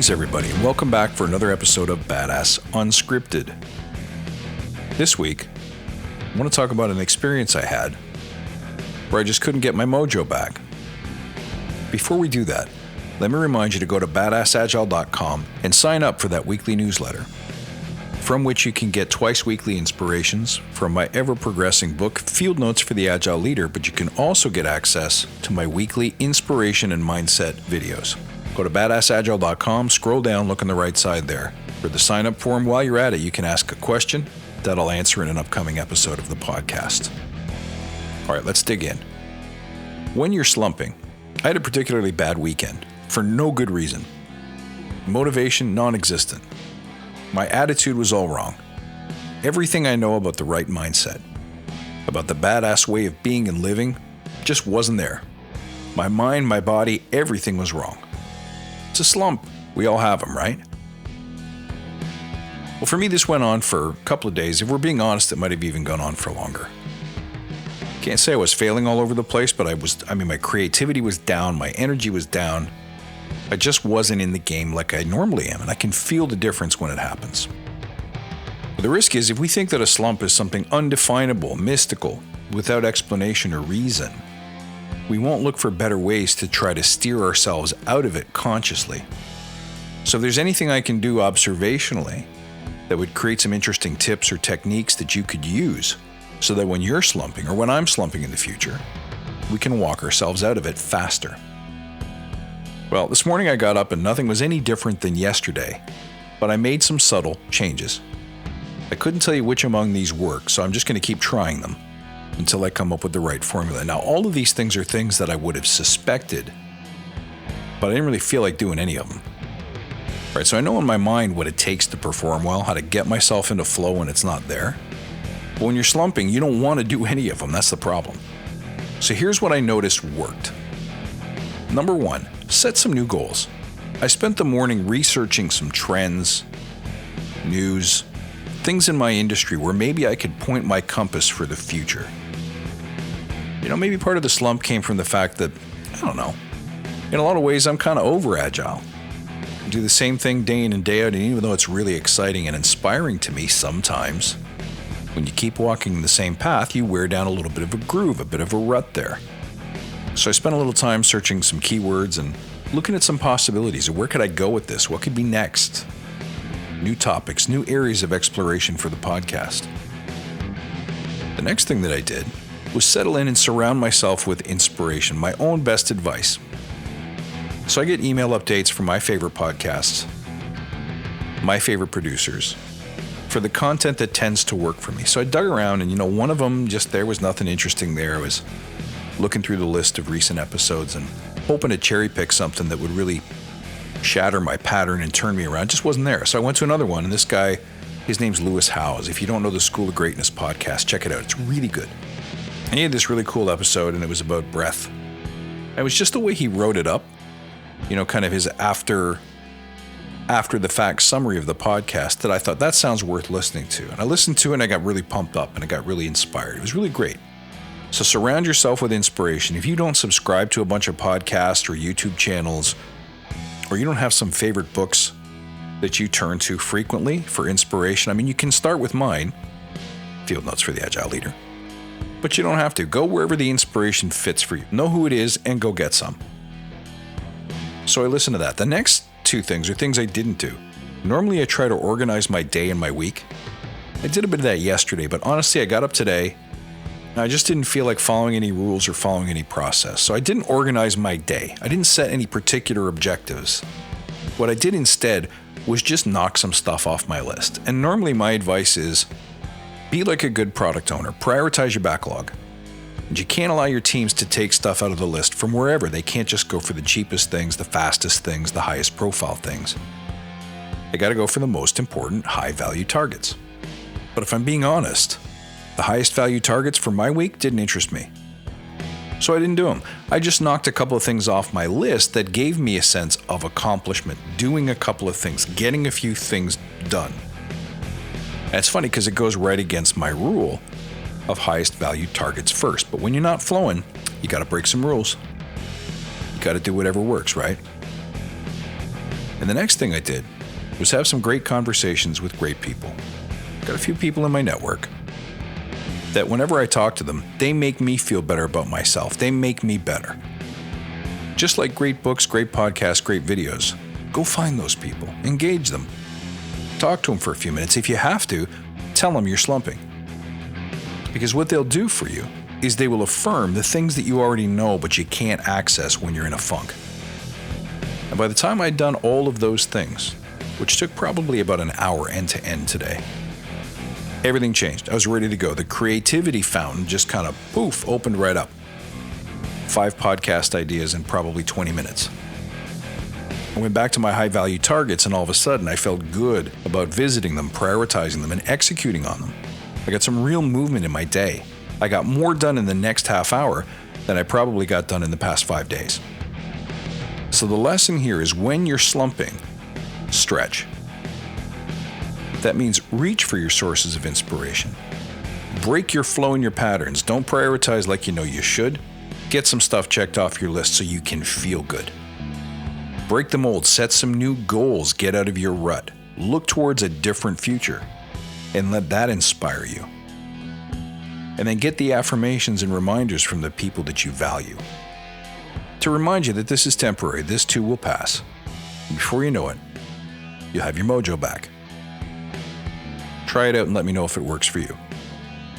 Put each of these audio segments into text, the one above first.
Greetings, everybody, and welcome back for another episode of Badass Unscripted. This week, I want to talk about an experience I had where I just couldn't get my mojo back. Before we do that, let me remind you to go to badassagile.com and sign up for that weekly newsletter, from which you can get twice weekly inspirations from my ever-progressing book, Field Notes for the Agile Leader, but you can also get access to my weekly inspiration and mindset videos. Go to badassagile.com, scroll down, look on the right side there. For the sign-up form, while you're at it, you can ask a question that I'll answer in an upcoming episode of the podcast. All right, let's dig in. When you're slumping, I had a particularly bad weekend for no good reason. Motivation non-existent. My attitude was all wrong. Everything I know about the right mindset, about the badass way of being and living, just wasn't there. My mind, my body, everything was wrong. It's a slump. We all have them, right? Well, for me, this went on for a couple of days. If we're being honest, it might have even gone on for longer. Can't say I was failing all over the place, but my creativity was down, my energy was down. I just wasn't in the game like I normally am, and I can feel the difference when it happens. But the risk is if we think that a slump is something undefinable, mystical, without explanation or reason, we won't look for better ways to try to steer ourselves out of it consciously. So if there's anything I can do observationally that would create some interesting tips or techniques that you could use so that when you're slumping or when I'm slumping in the future, we can walk ourselves out of it faster. Well, this morning I got up and nothing was any different than yesterday, but I made some subtle changes. I couldn't tell you which among these work, so I'm just going to keep trying them until I come up with the right formula. Now, all of these things are things that I would have suspected, but I didn't really feel like doing any of them. Right, so I know in my mind what it takes to perform well, how to get myself into flow when it's not there. But when you're slumping, you don't want to do any of them. That's the problem. So here's what I noticed worked. Number one, set some new goals. I spent the morning researching some trends, news, things in my industry where maybe I could point my compass for the future. Maybe part of the slump came from the fact that, in a lot of ways I'm kind of over Agile. I do the same thing day in and day out, and even though it's really exciting and inspiring to me sometimes, when you keep walking the same path, you wear down a little bit of a groove, a bit of a rut there. So I spent a little time searching some keywords and looking at some possibilities of where could I go with this? What could be next? New topics, new areas of exploration for the podcast. The next thing that I did was settle in and surround myself with inspiration, my own best advice. So I get email updates from my favorite podcasts, my favorite producers, for the content that tends to work for me. So I dug around and, one of them, just there was nothing interesting there. I was looking through the list of recent episodes and hoping to cherry pick something that would really shatter my pattern and turn me around. It just wasn't there. So I went to another one, and this guy, his name's Lewis Howes. If you don't know the School of Greatness podcast, check it out. It's really good. And he had this really cool episode, and it was about breath. It was just the way he wrote it up, kind of his after the fact summary of the podcast, that I thought that sounds worth listening to. And I listened to it and I got really pumped up and I got really inspired. It was really great. So surround yourself with inspiration. If you don't subscribe to a bunch of podcasts or YouTube channels, or you don't have some favorite books that you turn to frequently for inspiration, you can start with mine, Field Notes for the Agile Leader. But you don't have to. Go wherever the inspiration fits for you. Know who it is and go get some. So I listened to that. The next two things are things I didn't do. Normally I try to organize my day and my week. I did a bit of that yesterday, but honestly I got up today and I just didn't feel like following any rules or following any process. So I didn't organize my day. I didn't set any particular objectives. What I did instead was just knock some stuff off my list. And normally my advice is be like a good product owner. Prioritize your backlog. And you can't allow your teams to take stuff out of the list from wherever. They can't just go for the cheapest things, the fastest things, the highest profile things. They got to go for the most important high-value targets. But if I'm being honest, the highest value targets for my week didn't interest me. So I didn't do them. I just knocked a couple of things off my list that gave me a sense of accomplishment, doing a couple of things, getting a few things done. And it's funny because it goes right against my rule of highest value targets first. But when you're not flowing, you got to break some rules. You got to do whatever works, right? And the next thing I did was have some great conversations with great people. Got a few people in my network that whenever I talk to them, they make me feel better about myself. They make me better. Just like great books, great podcasts, great videos, go find those people, engage them. Talk to them for a few minutes. If you have to, tell them you're slumping. Because what they'll do for you is they will affirm the things that you already know but you can't access when you're in a funk. And by the time I'd done all of those things, which took probably about an hour end to end today, everything changed. I was ready to go. The creativity fountain just kind of poof, opened right up. 5 podcast ideas in probably 20 minutes. I went back to my high value targets, and all of a sudden I felt good about visiting them, prioritizing them, and executing on them. I got some real movement in my day. I got more done in the next half hour than I probably got done in the past 5 days. So the lesson here is when you're slumping, stretch. That means reach for your sources of inspiration. Break your flow and your patterns. Don't prioritize like you know you should. Get some stuff checked off your list so you can feel good. Break the mold. Set some new goals. Get out of your rut. Look towards a different future and let that inspire you. And then get the affirmations and reminders from the people that you value to remind you that this is temporary. This too will pass. And before you know it, you'll have your mojo back. Try it out and let me know if it works for you.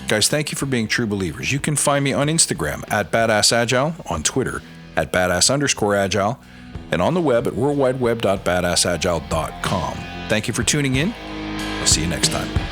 Guys, thank you for being true believers. You can find me on Instagram at BadassAgile, on Twitter at Badass_Agile, and on the web at worldwideweb.badassagile.com. Thank you for tuning in. I'll see you next time.